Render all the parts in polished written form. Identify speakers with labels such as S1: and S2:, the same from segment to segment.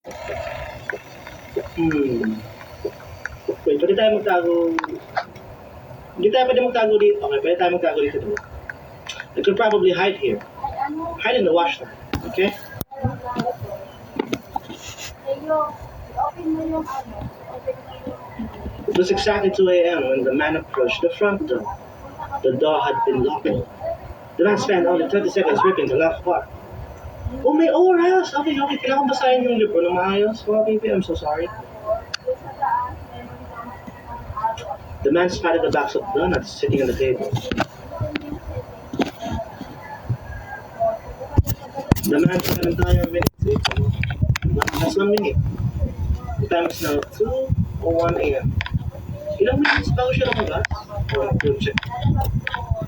S1: Wait, pwede tayo magtago. Hindi tayo pwede magtago dito. Okay, pwede tayo magtago dito. I could probably hide here. Hide in the washroom. Okay? It was exactly 2 a.m. when the man approached the front door. The door had been locked. The man spent only 30 seconds ripping the lock apart. Oh, may oras! Okay. Kailangan basahin yung libro na maayos. Mga baby, I'm so sorry. The man spotted the box of donuts sitting on the table. The man took an entire minute to eat them. That's 1 minute. The time is now 2:01 a.m. Ilang minutes bago siya lumabas? Oh, don't check.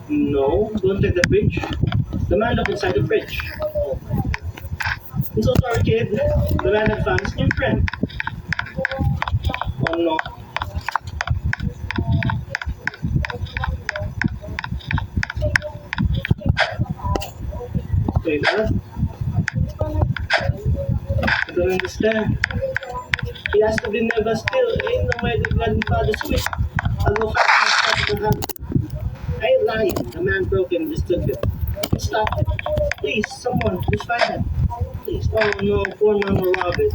S1: No, don't check the fridge. The man looked inside the fridge. Oh. I'm so sorry, kid. The man had found his new friend. Oh no. Wait, what? I don't understand. He has to be never still. Ain't no way the grandfather's wish. I'll go find my stuff in the house. I ain't lying. The man broke in and just took it. Stop it. Please, someone, just find him. Please. Oh no, poor Mama Robin.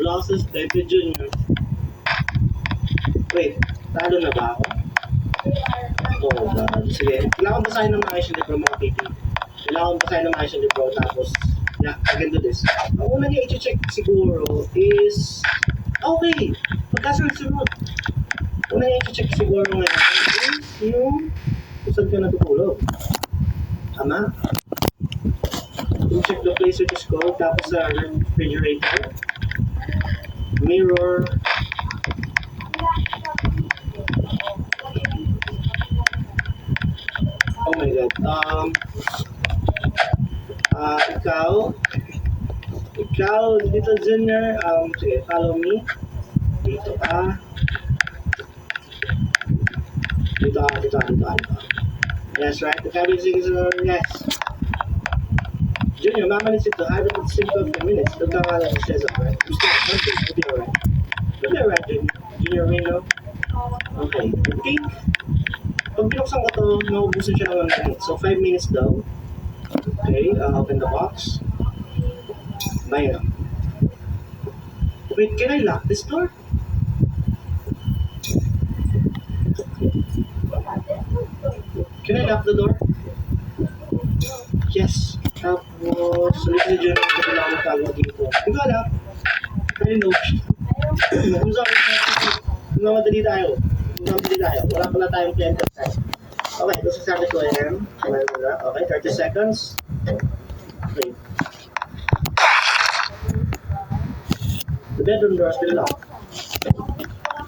S1: Lost his baby Junior. Wait, talo na ba ako? Oh God. Sige, kailangan basahin ng maayos yung libro mga baby. Kailangan basahin ng maayos yung libro tapos, yeah, I can do this. Ang una niya i-check siguro is, okay, pagkasunod-sunod. Una niya i-check siguro ngayon is yung kung saan ka natutulog. Tama? I-check the place which is called, tapos sa refrigerator, mirror, oh my God. Ikaw, Little Junior, sige, follow me. Dito ka. Dito. Yes, right? The cabin is, yes. Junior, Mama needs to hide it for 15 minutes. Look how long it says, alright? You still have something, you'll be alright. You'll be alright, Junior Reno. Okay, I think, pag binuksan ko to, naubusan siya ng 1 minute. So, 5 minutes daw. Okay, open the box. Bye. Wait, can I lock this door? Can I lock the door? Yes. Tapos, ulit na dyan ako kailangan magtago dito. Hindi ko alam. I know. I'm sorry. Mamadali tayo. Wala pala tayong plenty of time. Okay, ito sa sabi ko yan. Okay, 30 seconds. Okay. The bedroom door has been locked.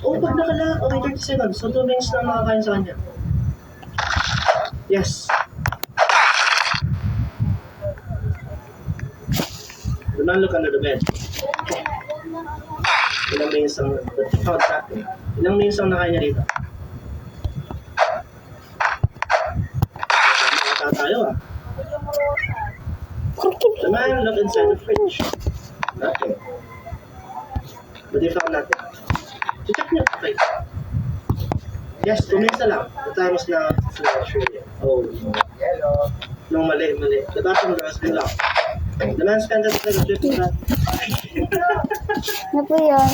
S1: Oh, pag nakala, okay, 30 seconds. So, 2 minutes na makakain sa kanya. Yes. Do not look under the bed. Ilang minutes ang ilang minutes ang nakain niya dito? Nakata tayo ah. The man looked inside the fridge. Nothing. But they found nothing. Check niyo. Okay. Yes, 2 minutes na lang. The time is now 3. Oh, no, mali. The bathroom door has been locked. The man spent the time to that.
S2: Ano po yun?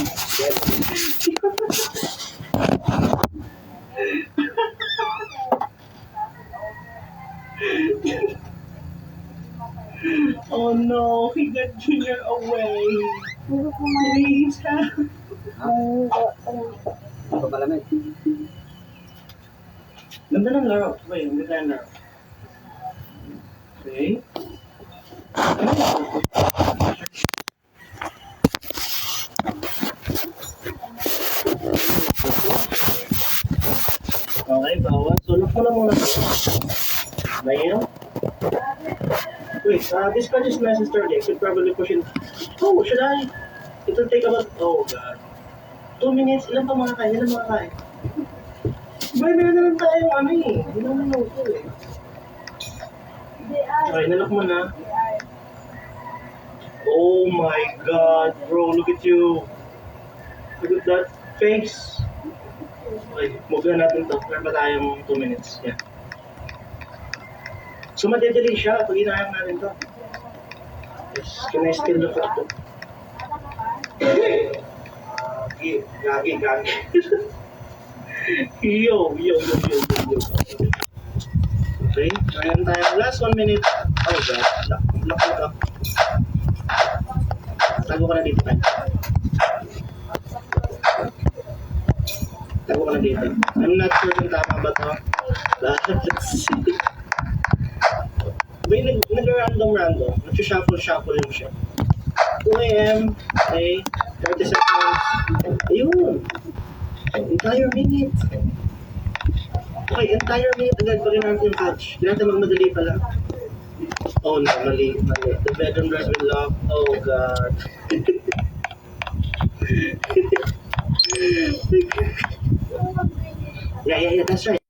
S1: Oh no, he got Junior away.
S2: Hindi po
S1: Please help.
S3: Ano ba lamig?
S1: Ganda ng laro. Wait, ganda ng laro. Okay. Okay, bawal. So, look mo na muna ito. Ngayon. Wait, this card is nice and sturdy. I could probably push it. Oh, should I? It will take about, oh God. 2 minutes. Ilan pa makakain? Boy, meron na lang tayong ano eh. Hindi naman ito eh. Okay, nalok mo na. Oh my God, bro, look at you. Look at that face. Okay, move na natin to. Meron pa tayong 2 minutes. Yeah. So, madedelay siya pag inayang natin to. Yes, can I still look at it? Gagi. Yo. Okay, meron tayong last 1 minute. Oh God, lock it up. Tago ka na dito, Pen. Tago ka na dito. I'm not sure kung tama ba to. Let's see. May nag-random. Nag-shuffle yung siya. 2 a.m. Okay, 30 seconds. Ayun. Entire minute. Okay, entire minute. Agad pa rin natin yung catch. Hindi natin magmadali pala. Oh no, mali. The bedroom door's been locked. Oh God. Yeah, that's right.